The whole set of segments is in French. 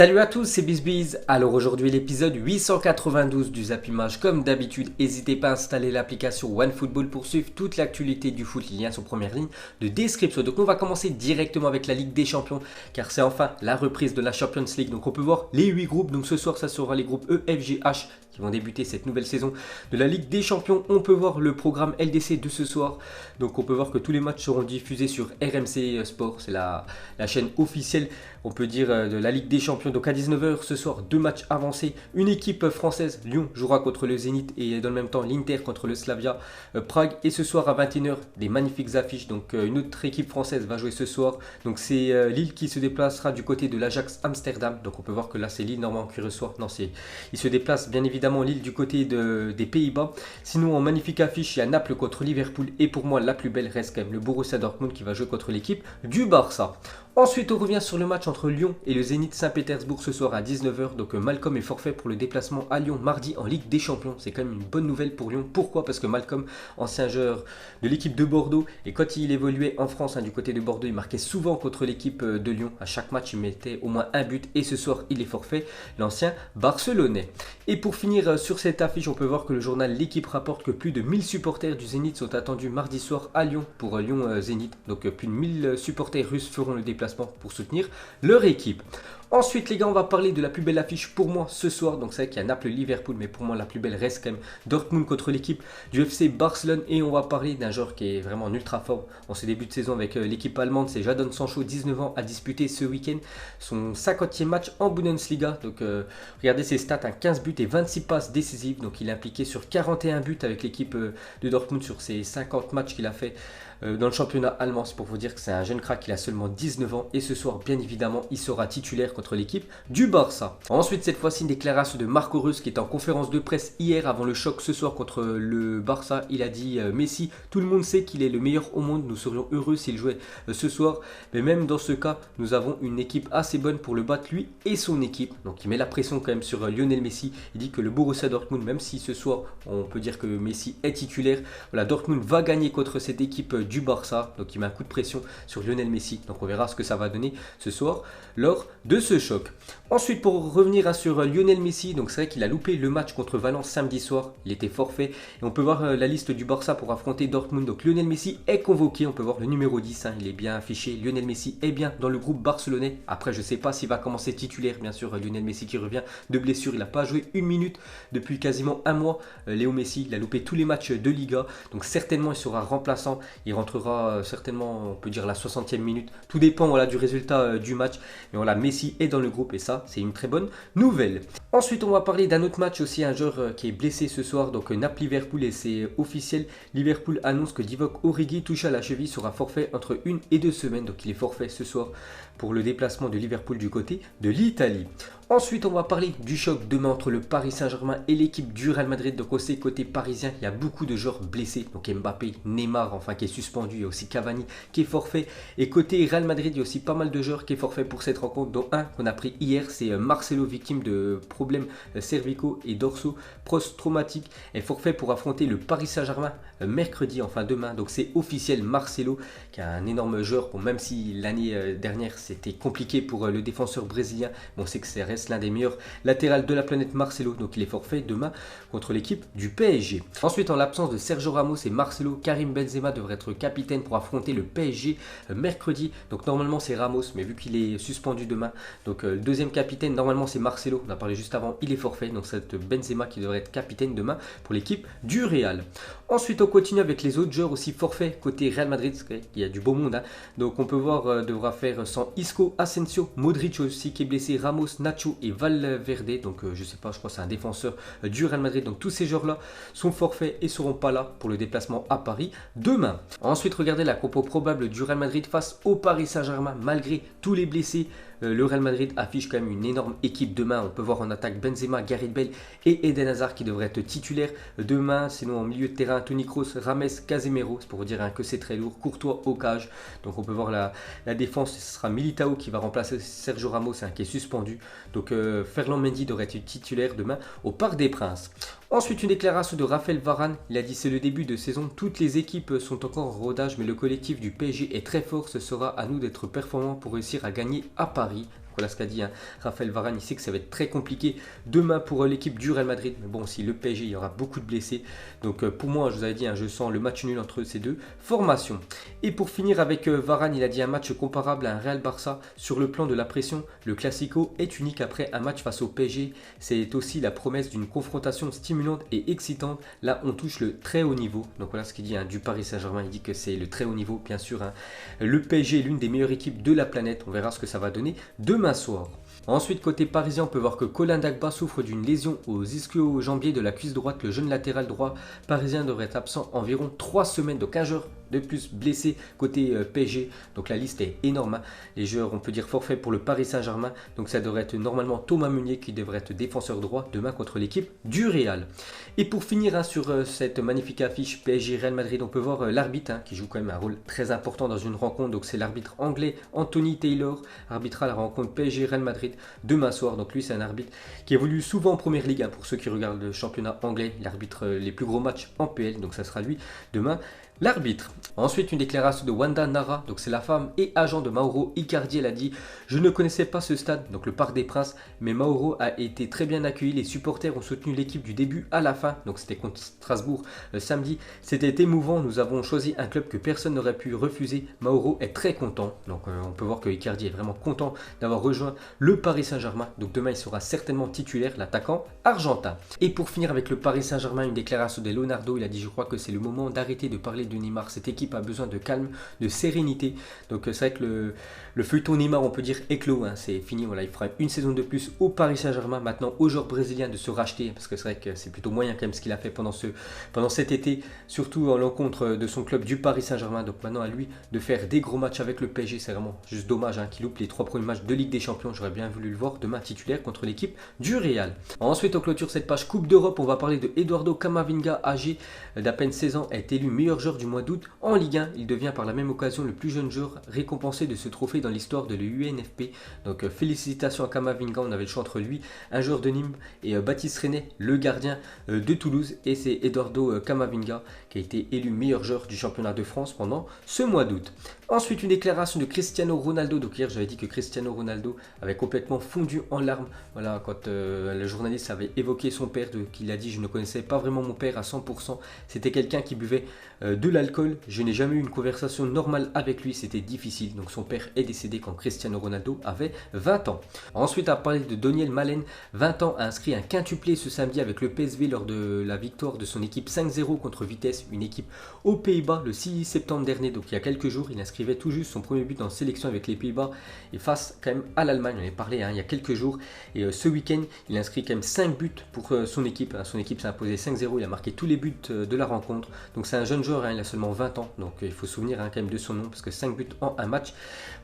Salut à tous, c'est BizBiz. Alors aujourd'hui l'épisode 892 du Zap Image. Comme d'habitude, n'hésitez pas à installer l'application OneFootball pour suivre toute l'actualité du foot. Les liens sont première ligne de description. Donc on va commencer directement avec la Ligue des Champions car c'est enfin la reprise de la Champions League. Donc on peut voir les 8 groupes. Donc ce soir ça sera les groupes E, F, G, H qui vont débuter cette nouvelle saison de la Ligue des Champions. On peut voir le programme LDC de ce soir. Donc on peut voir que tous les matchs seront diffusés sur RMC Sport. C'est la chaîne officielle, on peut dire, de la Ligue des Champions. Donc à 19h ce soir, deux matchs avancés. Une équipe française, Lyon, jouera contre le Zénith et dans le même temps l'Inter contre le Slavia Prague. Et ce soir à 21h, des magnifiques affiches. Donc une autre équipe française va jouer ce soir. Donc c'est Lille qui se déplacera du côté de l'Ajax Amsterdam. Donc on peut voir que là c'est Lille normalement qui reçoit. Non, il se déplace bien évidemment Lille du côté des Pays-Bas. Sinon en magnifique affiche, il y a Naples contre Liverpool. Et pour moi la plus belle reste quand même le Borussia Dortmund qui va jouer contre l'équipe du Barça. Ensuite, on revient sur le match entre Lyon et le Zénith Saint-Pétersbourg ce soir à 19h. Donc Malcolm est forfait pour le déplacement à Lyon mardi en Ligue des Champions. C'est quand même une bonne nouvelle pour Lyon. Pourquoi? Parce que Malcolm, ancien joueur de l'équipe de Bordeaux, et quand il évoluait en France, du côté de Bordeaux, il marquait souvent contre l'équipe de Lyon. À chaque match, il mettait au moins un but et ce soir, il est forfait, l'ancien Barcelonais. Et pour finir sur cette affiche, on peut voir que le journal L'équipe rapporte que plus de 1000 supporters du Zénith sont attendus mardi soir à Lyon pour Lyon Zénith. Donc plus de 1000 supporters russes feront le déplacement pour soutenir leur équipe. Ensuite les gars, on va parler de la plus belle affiche pour moi ce soir. Donc c'est vrai qu'il y a Naples-Liverpool, mais pour moi la plus belle reste quand même Dortmund contre l'équipe du FC Barcelone. Et on va parler d'un joueur qui est vraiment en ultra fort en ce début de saison avec l'équipe allemande. C'est Jadon Sancho, 19 ans, a disputé ce week-end son 50e match en Bundesliga. Donc regardez ses stats, 15 buts et 26 passes décisives. Donc il est impliqué sur 41 buts avec l'équipe de Dortmund sur ses 50 matchs qu'il a fait dans le championnat allemand. C'est pour vous dire que c'est un jeune crack, il a seulement 19 ans et ce soir bien évidemment il sera titulaire contre l'équipe du Barça. Ensuite cette fois-ci une déclaration de Marco Reus qui est en conférence de presse hier avant le choc ce soir contre le Barça. Il a dit Messi, tout le monde sait qu'il est le meilleur au monde, nous serions heureux s'il jouait ce soir, mais même dans ce cas nous avons une équipe assez bonne pour le battre lui et son équipe. Donc il met la pression quand même sur Lionel Messi. Il dit que le Borussia Dortmund, même si ce soir on peut dire que Messi est titulaire, voilà, Dortmund va gagner contre cette équipe du Barça. Donc il met un coup de pression sur Lionel Messi. Donc on verra ce que ça va donner ce soir lors de ce choc. Ensuite pour revenir sur Lionel Messi, donc c'est vrai qu'il a loupé le match contre Valence samedi soir. Il était forfait et on peut voir la liste du Barça pour affronter Dortmund. Donc Lionel Messi est convoqué. On peut voir le numéro 10, il est bien affiché. Lionel Messi est bien dans le groupe barcelonais. Après je ne sais pas s'il va commencer titulaire. Bien sûr Lionel Messi qui revient de blessure. Il n'a pas joué une minute depuis quasiment un mois. Léo Messi, il a loupé tous les matchs de Liga. Donc certainement il sera remplaçant. Il rentrera certainement, on peut dire, la 60e minute. Tout dépend voilà, du résultat du match. Mais voilà, Messi est dans le groupe et ça, c'est une très bonne nouvelle. Ensuite, on va parler d'un autre match aussi, un joueur qui est blessé ce soir. Donc Naples-Liverpool et c'est officiel. Liverpool annonce que Divock Origi touché à la cheville sera forfait entre 1 et 2 semaines. Donc il est forfait ce soir pour le déplacement de Liverpool du côté de l'Italie. Ensuite, on va parler du choc demain entre le Paris Saint-Germain et l'équipe du Real Madrid. Donc aussi côté parisien, il y a beaucoup de joueurs blessés. Donc Mbappé, Neymar, enfin qui est suspendu. Il y a aussi Cavani qui est forfait. Et côté Real Madrid, il y a aussi pas mal de joueurs qui est forfait pour cette rencontre. Dont un qu'on a pris hier, c'est Marcelo, victime de problèmes cervicaux et dorsaux post-traumatiques. Est forfait pour affronter le Paris Saint-Germain mercredi, enfin demain. Donc c'est officiel, Marcelo, qui est un énorme joueur. Bon, même si l'année dernière c'était compliqué pour le défenseur brésilien, bon, c'est que ça reste l'un des meilleurs latérales de la planète, Marcelo. Donc il est forfait demain contre l'équipe du PSG. Ensuite, en l'absence de Sergio Ramos et Marcelo, Karim Benzema devrait être capitaine pour affronter le PSG mercredi. Donc normalement c'est Ramos, mais vu qu'il est suspendu demain, donc le deuxième capitaine normalement c'est Marcelo. On a parlé juste avant, il est forfait. Donc c'est Benzema qui devrait être capitaine demain pour l'équipe du Real. Ensuite on continue avec les autres joueurs aussi forfaits côté Real Madrid. Il y a du beau monde. Donc on peut voir devra faire sans Isco, Asensio, Modric aussi qui est blessé, Ramos, Nacho et Valverde. Donc je sais pas, je crois que c'est un défenseur du Real Madrid. Donc tous ces joueurs là sont forfaits et seront pas là pour le déplacement à Paris demain. Ensuite regardez la compo probable du Real Madrid face au Paris Saint-Germain. Malgré tous les blessés, le Real Madrid affiche quand même une énorme équipe demain. On peut voir en attaque Benzema, Gareth Bale et Eden Hazard qui devraient être titulaires demain. Sinon en milieu de terrain, Toni Kroos, Rames, Casemiro. C'est pour vous dire que c'est très lourd. Courtois au cage. Donc on peut voir la défense. Ce sera Militao qui va remplacer Sergio Ramos qui est suspendu. Donc Ferland Mendy devrait être titulaire demain au Parc des Princes. Ensuite, une déclaration de Raphaël Varane. Il a dit: c'est le début de saison, toutes les équipes sont encore en rodage, mais le collectif du PSG est très fort. Ce sera à nous d'être performants pour réussir à gagner à Paris. voilà ce qu'a dit Raphaël Varane. Il sait que ça va être très compliqué demain pour l'équipe du Real Madrid. Mais bon, si le PSG, il y aura beaucoup de blessés. Donc pour moi, je vous avais dit, je sens le match nul entre ces deux formations. Et pour finir avec Varane, il a dit un match comparable à un Real Barça. Sur le plan de la pression, le Classico est unique après un match face au PSG. C'est aussi la promesse d'une confrontation stimulante et excitante. Là, on touche le très haut niveau. Donc voilà ce qu'il dit du Paris Saint-Germain. Il dit que c'est le très haut niveau, bien sûr. Le PSG est l'une des meilleures équipes de la planète. On verra ce que ça va donner demain soir. Ensuite, côté parisien, on peut voir que Colin Dagba souffre d'une lésion aux ischio-jambiers de la cuisse droite. Le jeune latéral droit parisien devrait être absent environ 3 semaines, donc un joueur de plus blessé côté PSG. Donc la liste est énorme. Les joueurs, on peut dire forfait pour le Paris Saint-Germain. Donc ça devrait être normalement Thomas Meunier qui devrait être défenseur droit demain contre l'équipe du Real. Et pour finir sur cette magnifique affiche PSG Real Madrid, on peut voir l'arbitre qui joue quand même un rôle très important dans une rencontre. Donc c'est l'arbitre anglais Anthony Taylor, arbitrera la rencontre PSG Real Madrid demain soir. Donc lui c'est un arbitre qui évolue souvent en première ligue pour ceux qui regardent le championnat anglais. Il arbitre les plus gros matchs en PL. Donc ça sera lui demain l'arbitre. Ensuite, une déclaration de Wanda Nara, donc c'est la femme et agent de Mauro Icardi. Elle a dit: je ne connaissais pas ce stade, donc le Parc des Princes, mais Mauro a été très bien accueilli. Les supporters ont soutenu l'équipe du début à la fin, donc c'était contre Strasbourg samedi. C'était émouvant, nous avons choisi un club que personne n'aurait pu refuser. Mauro est très content, donc on peut voir que Icardi est vraiment content d'avoir rejoint le Paris Saint-Germain. Donc demain, il sera certainement titulaire, l'attaquant argentin. Et pour finir avec le Paris Saint-Germain, une déclaration de Leonardo. Il a dit: je crois que c'est le moment d'arrêter de parler de Neymar. Cette équipe a besoin de calme, de sérénité. Donc c'est vrai que le feuilleton Neymar, on peut dire, est clos. C'est fini. Voilà, il fera une saison de plus au Paris Saint-Germain. Maintenant, aux joueurs brésiliens de se racheter, parce que c'est vrai que c'est plutôt moyen quand même ce qu'il a fait pendant cet été, surtout en l'encontre de son club du Paris Saint-Germain. Donc maintenant à lui de faire des gros matchs avec le PSG. C'est vraiment juste dommage qu'il loupe les 3 premiers matchs de Ligue des Champions. J'aurais bien voulu le voir demain titulaire contre l'équipe du Real. Ensuite, on clôture cette page Coupe d'Europe. On va parler de Eduardo Camavinga, âgé d'à peine 16 ans, a été élu meilleur joueur du mois d'août en Ligue 1. Il devient par la même occasion le plus jeune joueur récompensé de ce trophée dans l'histoire de l'UNFP. Donc félicitations à Camavinga. On avait le choix entre lui, un joueur de Nîmes, et Baptiste René, le gardien de Toulouse. Et c'est Eduardo Camavinga qui a été élu meilleur joueur du championnat de France pendant ce mois d'août. Ensuite, une déclaration de Cristiano Ronaldo. Donc hier, j'avais dit que Cristiano Ronaldo avait complètement fondu en larmes. Voilà, quand le journaliste avait évoqué son père, qu'il a dit: je ne connaissais pas vraiment mon père à 100%. C'était quelqu'un qui buvait de l'alcool. Je n'ai jamais eu une conversation normale avec lui. C'était difficile. Donc son père est décédé quand Cristiano Ronaldo avait 20 ans. Ensuite, à parler de Daniel Malen, 20 ans, a inscrit un quintuplé ce samedi avec le PSV lors de la victoire de son équipe 5-0 contre Vitesse, une équipe aux Pays-Bas le 6 septembre dernier. Donc il y a quelques jours, il inscrivait tout juste son premier but en sélection avec les Pays-Bas et face quand même à l'Allemagne. On en avait parlé il y a quelques jours. Et ce week-end, il a inscrit quand même 5 buts pour son équipe. Son équipe s'est imposée 5-0. Il a marqué tous les buts de la rencontre. Donc c'est un jeune joueur, il a seulement 20 ans. Donc il faut se souvenir quand même de son nom, parce que 5 buts en un match,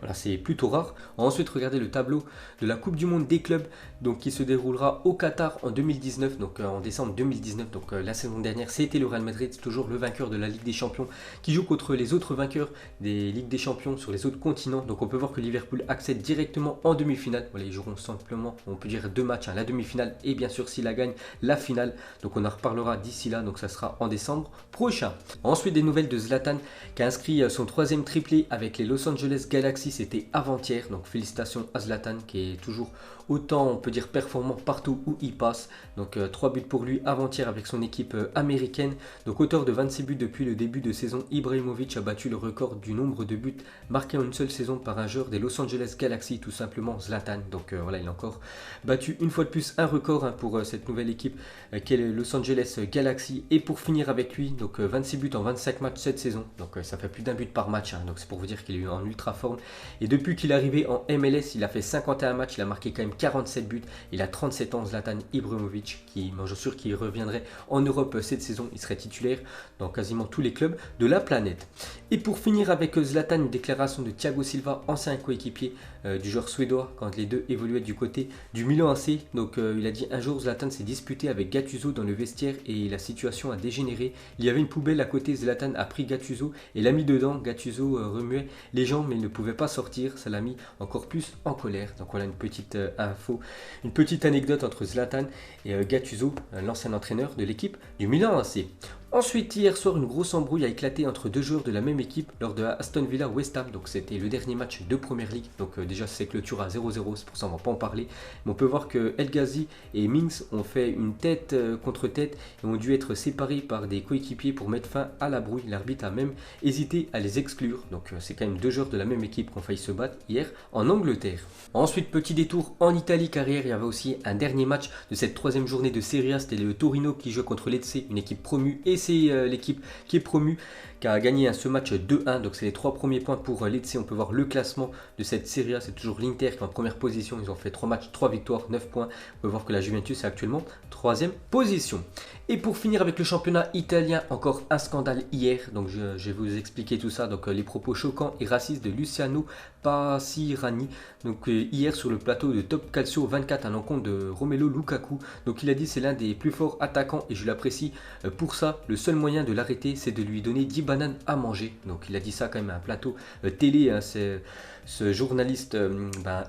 voilà, c'est plutôt rare. Ensuite, regardez le tableau de la Coupe du Monde des clubs, donc qui se déroulera au Qatar en 2019, donc en décembre 2019. Donc la saison dernière, c'était le Real Madrid, c'est toujours le vainqueur de la Ligue des Champions, qui joue contre les autres vainqueurs des Ligues des Champions sur les autres continents. Donc on peut voir que Liverpool accède directement en demi-finale. Voilà, ils joueront simplement, on peut dire, 2 matchs, la demi-finale et bien sûr s'il la gagne, la finale. Donc on en reparlera d'ici là, donc ça sera en décembre prochain. Ensuite, des nouvelles de Zlatan qui a inscrit son 3e triplé avec les Los Angeles Galaxy, c'était avant-hier. Donc félicitations à Zlatan qui est toujours autant, on peut dire, performant partout où il passe. Donc 3 buts pour lui avant-hier avec son équipe américaine. Donc auteur de 26 buts depuis le début de saison, Ibrahimovic a battu le record du nombre de buts marqués en une seule saison par un joueur des Los Angeles Galaxy, tout simplement Zlatan. Donc voilà, il a encore battu une fois de plus un record pour cette nouvelle équipe qu'est le Los Angeles Galaxy. Et pour finir avec lui, donc 26 buts en 25 matchs cette saison. Donc ça fait plus d'un but par match. Donc c'est pour vous dire qu'il est en ultra forme. Et depuis qu'il est arrivé en MLS, il a fait 51 matchs, il a marqué quand même 47 buts. Il a 37 ans, Zlatan Ibrahimovic, qui, moi je suis sûr qu'il reviendrait en Europe cette saison. Il serait titulaire dans quasiment tous les clubs de la planète. Et pour finir avec Zlatan, une déclaration de Thiago Silva, ancien coéquipier du joueur suédois quand les deux évoluaient du côté du Milan AC. Donc il a dit: un jour Zlatan s'est disputé avec Gattuso dans le vestiaire et la situation a dégénéré. Il y avait une poubelle à côté, Zlatan a pris Gattuso et l'a mis dedans. Gattuso remuait les jambes mais il ne pouvait pas sortir, ça l'a mis encore plus en colère. Donc voilà une petite info, une petite anecdote entre Zlatan et Gattuso, l'ancien entraîneur de l'équipe du Milan AC. Ensuite, hier soir, une grosse embrouille a éclaté entre deux joueurs de la même équipe lors de Aston Villa West Ham. Donc, c'était le dernier match de Première Ligue. Donc, déjà, c'est clôture à 0-0. C'est pour ça qu'on va pas en parler. Mais on peut voir que El Ghazi et Mings ont fait une tête contre tête et ont dû être séparés par des coéquipiers pour mettre fin à la brouille. L'arbitre a même hésité à les exclure. Donc, c'est quand même deux joueurs de la même équipe qui ont failli se battre hier en Angleterre. Ensuite, petit détour en Italie car hier, il y avait aussi un dernier match de cette troisième journée de Serie A. C'était le Torino qui joue contre l'Lecce, une équipe promue. Et c'est l'équipe qui est promue, qui a gagné ce match 2-1. Donc c'est les 3 premiers points pour Lecce. On peut voir le classement de cette Serie A. C'est toujours l'Inter qui est en première position. Ils ont fait 3 matchs, 3 victoires, 9 points. On peut voir que la Juventus est actuellement 3e position. Et pour finir avec le championnat italien, encore un scandale hier. Donc je vais vous expliquer tout ça. Donc les propos choquants et racistes de Luciano Passirani. Donc hier sur le plateau de Top Calcio 24 à l'encontre de Romelu Lukaku. Donc il a dit c'est l'un des plus forts attaquants et je l'apprécie pour ça. Le seul moyen de l'arrêter c'est de lui donner 10 bananes à manger. Donc il a dit ça quand même à un plateau télé. Hein, c'est ce journaliste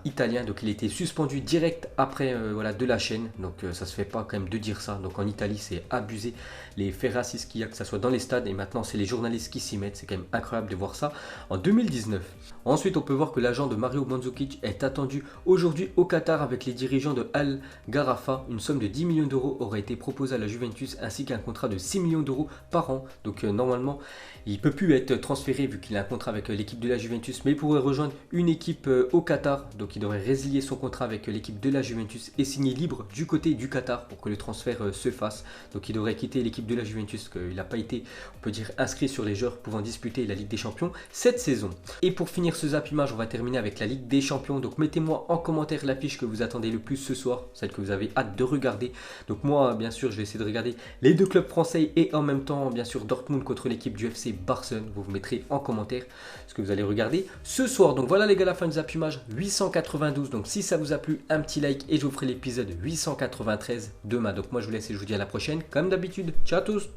italien. Donc il a été suspendu direct après de la chaîne. Donc ça se fait pas quand même de dire ça. Donc en Italie c'est abusé les faits racistes qu'il y a, que ce soit dans les stades et maintenant c'est les journalistes qui s'y mettent. C'est quand même incroyable de voir ça en 2019. Ensuite on peut voir que l'agent de Mario Mandzukic est attendu aujourd'hui au Qatar avec les dirigeants de Al Gharafa. Une somme de 10 millions d'euros aurait été proposée à la Juventus ainsi qu'un contrat de 6 millions d'euros par an. Donc normalement il ne peut plus être transféré vu qu'il a un contrat avec l'équipe de la Juventus, mais il pourrait rejoindre une équipe au Qatar. Donc il devrait résilier son contrat avec l'équipe de la Juventus et signer libre du côté du Qatar pour que le transfert se fasse. Donc il devrait quitter l'équipe de la Juventus, qu'il n'a pas été, on peut dire, inscrit sur les joueurs pouvant disputer la Ligue des Champions cette saison. Et pour finir ce Zap Image, on va terminer avec la Ligue des Champions. Donc mettez-moi en commentaire l'affiche que vous attendez le plus ce soir, celle que vous avez hâte de regarder. Donc moi, bien sûr, je vais essayer de regarder les deux clubs français et en même temps, bien sûr, Dortmund contre l'équipe du FC Barcelone. Vous mettrez en commentaire ce que vous allez regarder ce soir. Donc voilà les gars, la fin du Zap Image 892. Donc si ça vous a plu, un petit like et je vous ferai l'épisode 893 demain. Donc moi je vous laisse et je vous dis à la prochaine comme d'habitude. Ciao à tous.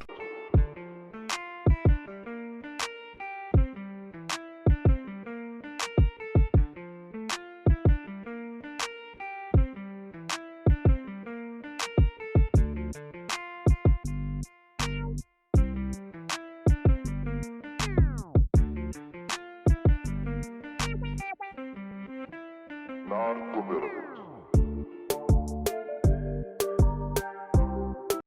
Non-formidable.